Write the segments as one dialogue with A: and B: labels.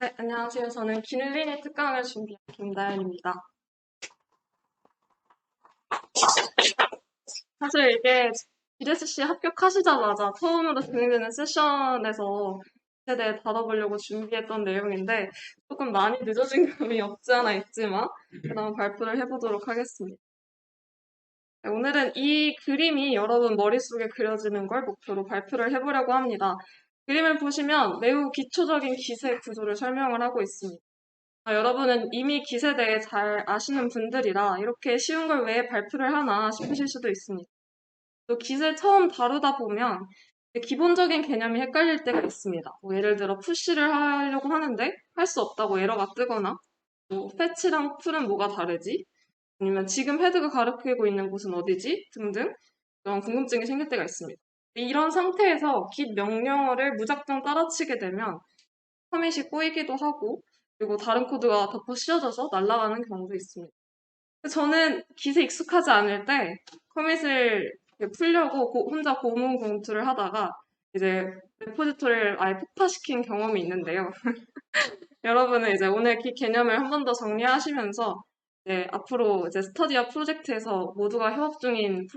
A: 네, 안녕하세요. 저는 길린의 특강을 준비한 김다현입니다. 사실 이게 BSC 합격하시자마자 처음으로 진행되는 세션에서 에 대해 다뤄보려고 준비했던 내용인데 조금 많이 늦어진 감이 없지 않아 있지만 그다음 발표를 해보도록 하겠습니다. 네, 오늘은 이 그림이 여러분 머릿속에 그려지는 걸 목표로 발표를 해보려고 합니다. 그림을 보시면 매우 기초적인 기세 구조를 설명을 하고 있습니다. 여러분은 이미 기세에 대해 잘 아시는 분들이라 이렇게 쉬운 걸 왜 발표를 하나 싶으실 수도 있습니다. 또 기세 처음 다루다 보면 기본적인 개념이 헷갈릴 때가 있습니다. 뭐 예를 들어 푸시를 하려고 하는데 할 수 없다고 에러가 뜨거나 뭐 패치랑 풀은 뭐가 다르지? 아니면 지금 헤드가 가리키고 있는 곳은 어디지? 등등 그런 궁금증이 생길 때가 있습니다. 이런 상태에서 git 명령어를 무작정 따라치게 되면 커밋이 꼬이기도 하고 그리고 다른 코드가 덮어 씌워져서 날아가는 경우도 있습니다. 저는 기세 익숙하지 않을 때 커밋을 이렇게 풀려고 혼자 고문공투를 하다가 이제 레포지토리를 아예 폭파시킨 경험이 있는데요. 여러분은 이제 오늘 기 개념을 한 번 더 정리하시면서 이제 앞으로 이제 스터디와 프로젝트에서 모두가 협업 중인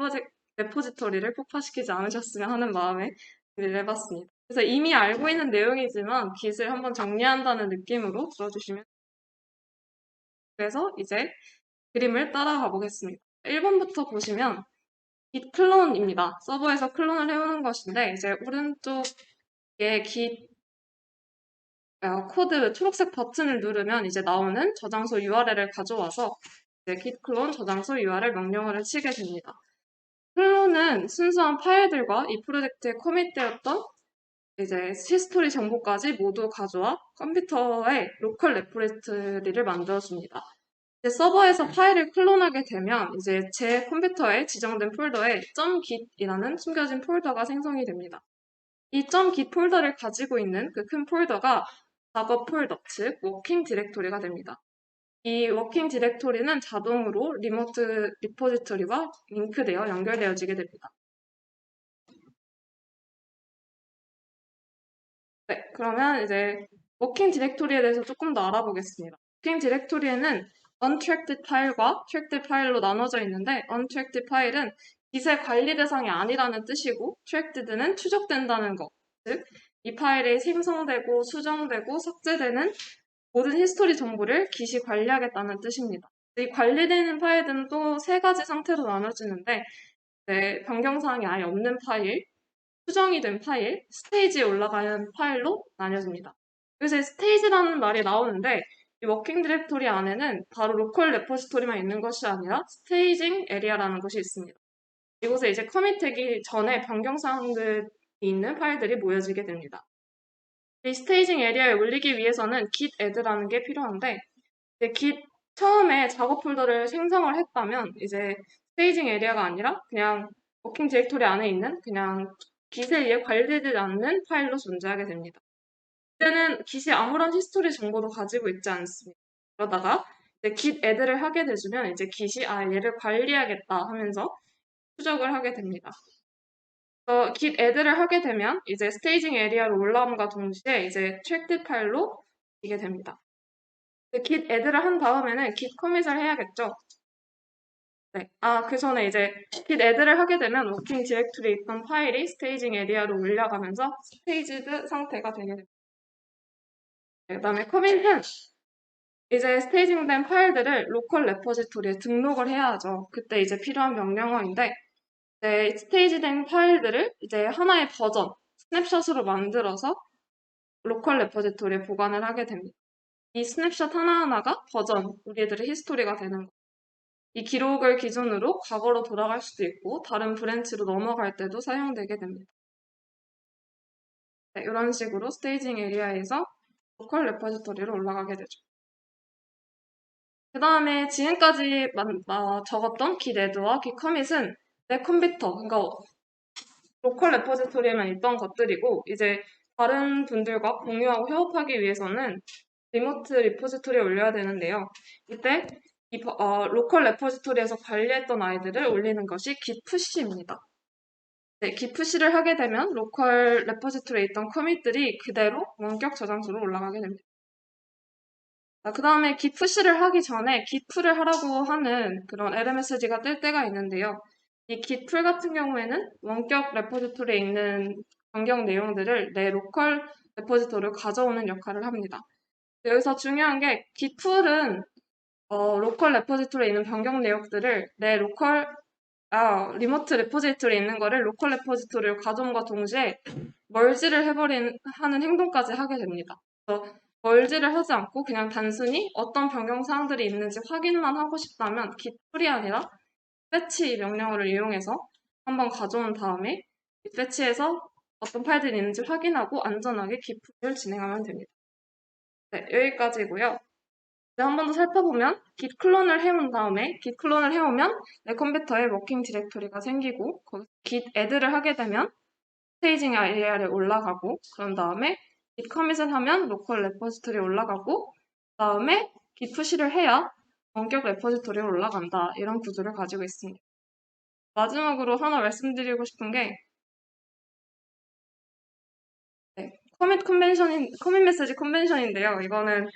A: 레포지토리를 폭파시키지 않으셨으면 하는 마음에 준비를 해봤습니다. 그래서 이미 알고 있는 내용이지만 깃을 한번 정리한다는 느낌으로 들어주시면 그래서 이제 그림을 따라가 보겠습니다. 1번부터 보시면 git 클론입니다. 서버에서 클론을 해오는 것인데 이제 오른쪽에 git 코드 초록색 버튼을 누르면 이제 나오는 저장소 URL을 가져와서 이제 git 클론 저장소 URL 명령어를 치게 됩니다. 클론은 순수한 파일들과 이 프로젝트에 커밋되었던 이제 히스토리 정보까지 모두 가져와 컴퓨터에 로컬 레포지토리를 만들어줍니다. 이제 서버에서 파일을 클론하게 되면 이제 제 컴퓨터에 지정된 폴더에 .git이라는 숨겨진 폴더가 생성이 됩니다. 이 .git 폴더를 가지고 있는 그 큰 폴더가 작업 폴더, 즉 워킹 디렉토리가 됩니다. 이 워킹 디렉토리는 자동으로 리모트 리포지토리와 링크되어 연결되어지게 됩니다. 네, 그러면 이제 워킹 디렉토리에 대해서 조금 더 알아보겠습니다. 워킹 디렉토리에는 untracked 파일과 tracked 파일로 나눠져 있는데 untracked 파일은 기세 관리 대상이 아니라는 뜻이고 tracked는 추적된다는 것. 즉, 이 파일이 생성되고 수정되고 삭제되는 모든 히스토리 정보를 기시 관리하겠다는 뜻입니다. 이 관리되는 파일들은 또 세 가지 상태로 나눠지는데 변경사항이 아예 없는 파일, 수정이 된 파일, 스테이지에 올라가는 파일로 나뉘어집니다. 그래서 스테이지라는 말이 나오는데 이 워킹 디렉토리 안에는 바로 로컬 레포지토리만 있는 것이 아니라 스테이징 에리아라는 곳이 있습니다. 이곳에 이제 커밋되기 전에 변경사항들이 있는 파일들이 모여지게 됩니다. 이 스테이징 에리아에 올리기 위해서는 git add라는 게 필요한데 이제 git 처음에 작업 폴더를 생성을 했다면 이제 스테이징 에리아가 아니라 그냥 워킹 디렉토리 안에 있는 그냥 git에 의해 관리되지 않는 파일로 존재하게 됩니다. 이때는 git이 아무런 히스토리 정보도 가지고 있지 않습니다. 그러다가 이제 git add를 하게 되면 이제 git이 얘를 관리하겠다 하면서 추적을 하게 됩니다. git add를 하게 되면 이제 스테이징 에리아로 올라옴과 동시에 이제 tracked 파일로 이게 됩니다. git add를 한 다음에는 git commit을 해야겠죠. 네. 그 전에 이제 git add를 하게 되면 워킹 디렉토리에 있던 파일이 스테이징 에리아로 올라가면서 스테이지드 상태가 되게 됩니다. 그 다음에 커밋은 이제 스테이징된 파일들을 로컬 레포지토리에 등록을 해야 하죠. 그때 이제 필요한 명령어인데 스테이지된 파일들을 이제 하나의 버전, 스냅샷으로 만들어서 로컬 레포지토리에 보관을 하게 됩니다. 이 스냅샷 하나하나가 버전, 우리들의 히스토리가 되는 거예요. 이 기록을 기준으로 과거로 돌아갈 수도 있고 다른 브랜치로 넘어갈 때도 사용되게 됩니다. 네, 이런 식으로 스테이징 에리아에서 로컬 레포지토리로 올라가게 되죠. 그 다음에 지금까지 적었던 git add와 git commit은 내 컴퓨터, 그러니까 로컬 레포지토리에만 있던 것들이고 이제 다른 분들과 공유하고 협업하기 위해서는 리모트 리포지토리에 올려야 되는데요. 이때 로컬 레포지토리에서 관리했던 아이들을 올리는 것이 git push입니다. 네, git push를 하게 되면 로컬 레포지토리에 있던 커밋들이 그대로 원격 저장소로 올라가게 됩니다. 그 다음에 git 푸시를 하기 전에 git 풀을 하라고 하는 그런 에러 메시지가 뜰 때가 있는데요. 이 git 풀 같은 경우에는 원격 레포지토리에 있는 변경 내용들을 내 로컬 레포지토리로 가져오는 역할을 합니다. 여기서 중요한 게 git 풀은 로컬 레포지토리에 있는 변경 내역들을 내 리모트 레포지토리에 있는 거를 로컬 레포지토리로 가져옴과 동시에 멀지를 하는 행동까지 하게 됩니다. 그래서 멀지를 하지 않고 그냥 단순히 어떤 변경 사항들이 있는지 확인만 하고 싶다면 git 풀이 아니라 fetch 명령어를 이용해서 한번 가져온 다음에 fetch에서 어떤 파일들이 있는지 확인하고 안전하게 git 풀을 진행하면 됩니다. 네, 여기까지고요. 한 번 더 살펴보면 git 클론을 해온 다음에 git 클론을 해오면 내 컴퓨터에 워킹 디렉토리가 생기고 거기서 git add를 하게 되면 스테이징 AR에 올라가고 그런 다음에 git 커밋을 하면 로컬 레포지토리에 올라가고 다음에 git 푸시를 해야 원격 레포지토리에 올라간다. 이런 구조를 가지고 있습니다. 마지막으로 하나 말씀드리고 싶은 게 커밋 메시지 컨벤션인데요. 이거는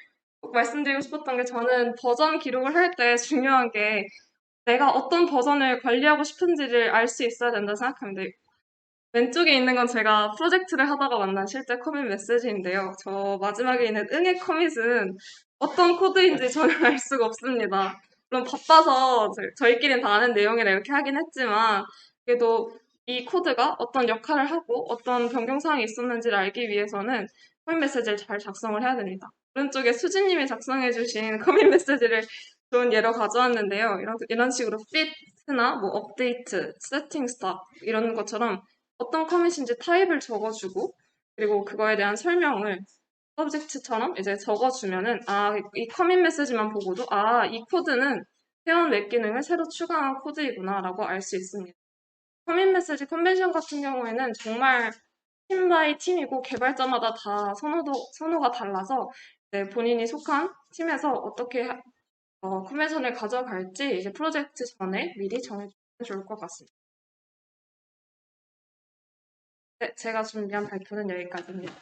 A: 꼭 말씀드리고 싶었던 게 저는 버전 기록을 할 때 중요한 게 내가 어떤 버전을 관리하고 싶은지를 알 수 있어야 된다 생각합니다. 왼쪽에 있는 건 제가 프로젝트를 하다가 만난 실제 커밋 메시지인데요. 저 마지막에 있는 응애 커밋은 어떤 코드인지 전혀 알 수가 없습니다. 물론 바빠서 저희끼리는 다 아는 내용이라 이렇게 하긴 했지만 그래도 이 코드가 어떤 역할을 하고 어떤 변경사항이 있었는지를 알기 위해서는 커밋 메시지를 잘 작성을 해야 됩니다. 오른쪽에 수진님이 작성해주신 커밋 메시지를 좋은 예로 가져왔는데요. 이런 식으로 fit나 뭐 업데이트, 세팅 스탑 이런 것처럼 어떤 커밋인지 타입을 적어주고 그리고 그거에 대한 설명을 서브젝트처럼 이제 적어주면은 이 커밋 메시지만 보고도 이 코드는 회원 웹 기능을 새로 추가한 코드이구나 라고 알 수 있습니다. 커밋 메시지 컨벤션 같은 경우에는 정말 팀 바이 팀이고 개발자마다 다 선호가 달라서 본인이 속한 팀에서 어떻게 컨벤션을 가져갈지 이제 프로젝트 전에 미리 정해주면 좋을 것 같습니다. 네, 제가 준비한 발표는 여기까지입니다.